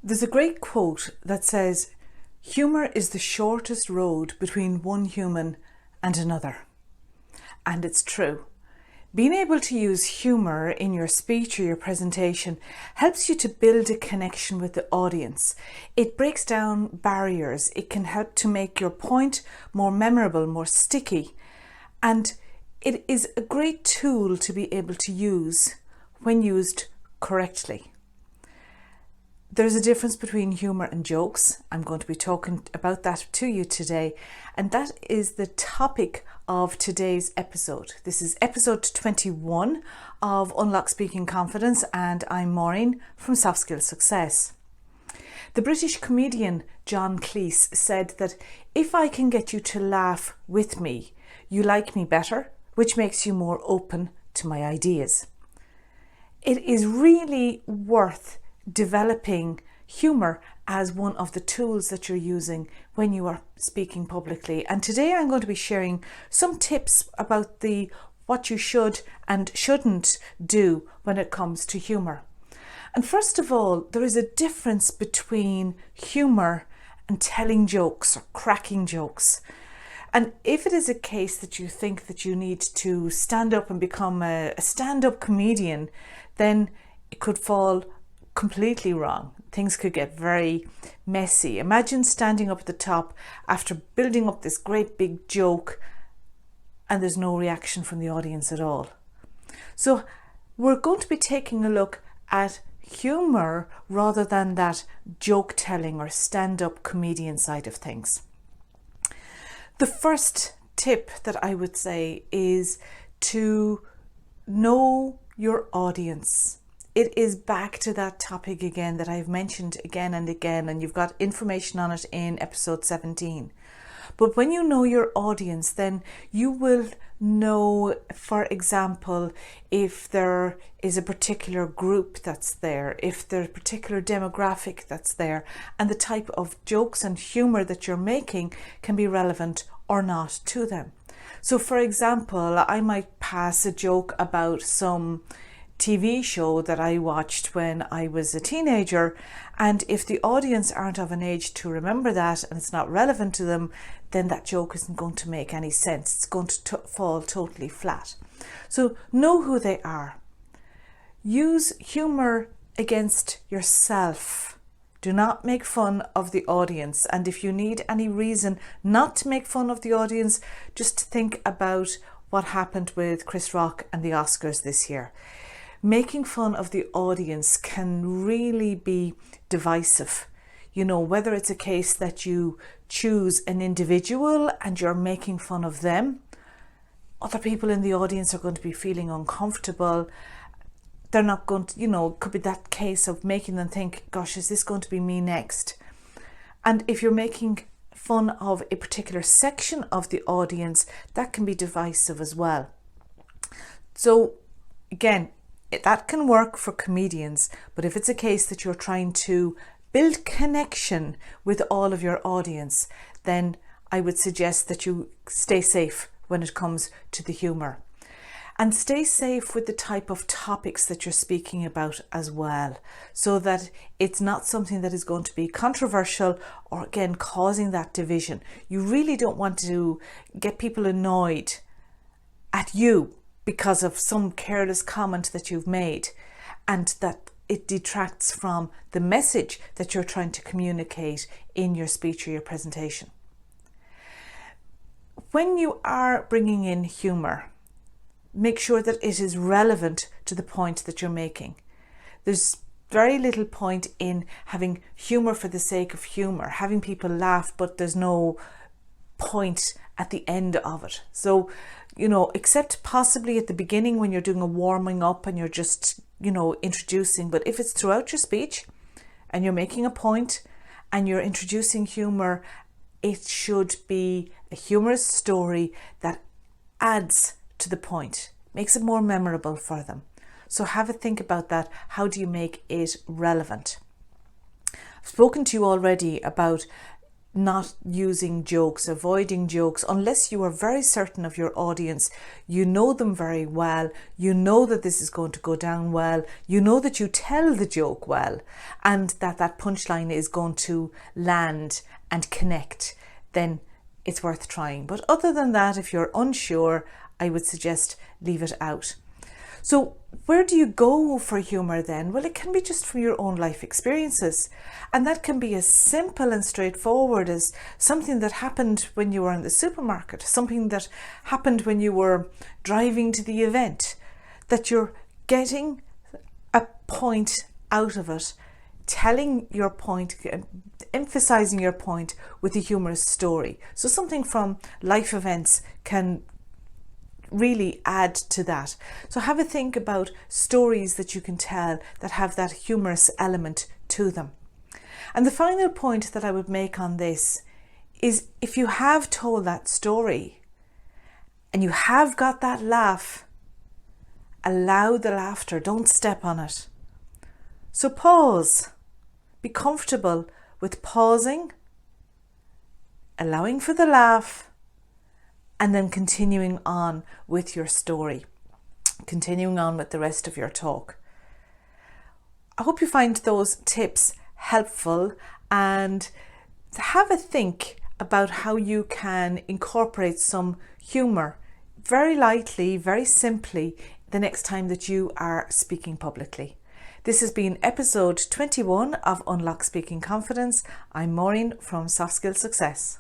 There's a great quote that says, "Humour is the shortest road between one human and another." And it's true. Being able to use humour in your speech or your presentation helps you to build a connection with the audience. It breaks down barriers. It can help to make your point more memorable, more sticky. And it is a great tool to be able to use when used correctly. There's a difference between humour and jokes. I'm going to be talking about that to you today, and that is the topic of today's episode. This is episode 21 of Unlock Speaking Confidence, and I'm Maureen from Soft Skills Success. The British comedian John Cleese said that if I can get you to laugh with me, you like me better, which makes you more open to my ideas. It is really worth developing humour as one of the tools that you're using when you are speaking publicly. And today I'm going to be sharing some tips about what you should and shouldn't do when it comes to humour. And first of all, there is a difference between humour and telling jokes or cracking jokes. And if it is a case that you think that you need to stand up and become a stand-up comedian, then it could fall completely wrong. Things could get very messy. Imagine standing up at the top after building up this great big joke and there's no reaction from the audience at all. So we're going to be taking a look at humour rather than that joke telling or stand-up comedian side of things. The first tip that I would say is to know your audience. It is back to that topic again that I've mentioned again and again, and you've got information on it in episode 17. But when you know your audience, then you will know, for example, if there is a particular group that's there, if there's a particular demographic that's there, and the type of jokes and humour that you're making can be relevant or not to them. So, for example, I might pass a joke about some TV show that I watched when I was a teenager, and if the audience aren't of an age to remember that and it's not relevant to them, then that joke isn't going to make any sense. It's going to fall totally flat. So know who they are. Use humour against yourself. Do not make fun of the audience, and if you need any reason not to make fun of the audience, just think about what happened with Chris Rock and the Oscars this year. Making fun of the audience can really be divisive. You know, whether it's a case that you choose an individual and you're making fun of them, other people in the audience are going to be feeling uncomfortable. They're not going to, it could be that case of making them think, gosh, is this going to be me next? And if you're making fun of a particular section of the audience, that can be divisive as well. So again, that can work for comedians, but if it's a case that you're trying to build connection with all of your audience, then I would suggest that you stay safe when it comes to the humour. And stay safe with the type of topics that you're speaking about as well, so that it's not something that is going to be controversial or, again, causing that division. You really don't want to get people annoyed at you because of some careless comment that you've made, and that it detracts from the message that you're trying to communicate in your speech or your presentation. When you are bringing in humour, make sure that it is relevant to the point that you're making. There's very little point in having humour for the sake of humour, having people laugh, but there's no point at the end of it. So, except possibly at the beginning when you're doing a warming up and you're just, introducing. But if it's throughout your speech and you're making a point and you're introducing humour, it should be a humorous story that adds to the point, makes it more memorable for them. So have a think about that. How do you make it relevant? I've spoken to you already about not using jokes, avoiding jokes, unless you are very certain of your audience. You know them very well. You know that this is going to go down well. You know that you tell the joke well and that punchline is going to land and connect. Then it's worth trying. But other than that, if you're unsure, I would suggest leave it out. So where do you go for humour then? Well, it can be just from your own life experiences. And that can be as simple and straightforward as something that happened when you were in the supermarket, something that happened when you were driving to the event, that you're getting a point out of it, telling your point, emphasising your point with a humorous story. So something from life events can really add to that. So have a think about stories that you can tell that have that humorous element to them. And the final point that I would make on this is, if you have told that story and you have got that laugh, allow the laughter, don't step on it. So pause, be comfortable with pausing, allowing for the laugh, and then continuing on with your story, continuing on with the rest of your talk. I hope you find those tips helpful, and have a think about how you can incorporate some humour very lightly, very simply, the next time that you are speaking publicly. This has been episode 21 of Unlock Speaking Confidence. I'm Maureen from Soft Skill Success.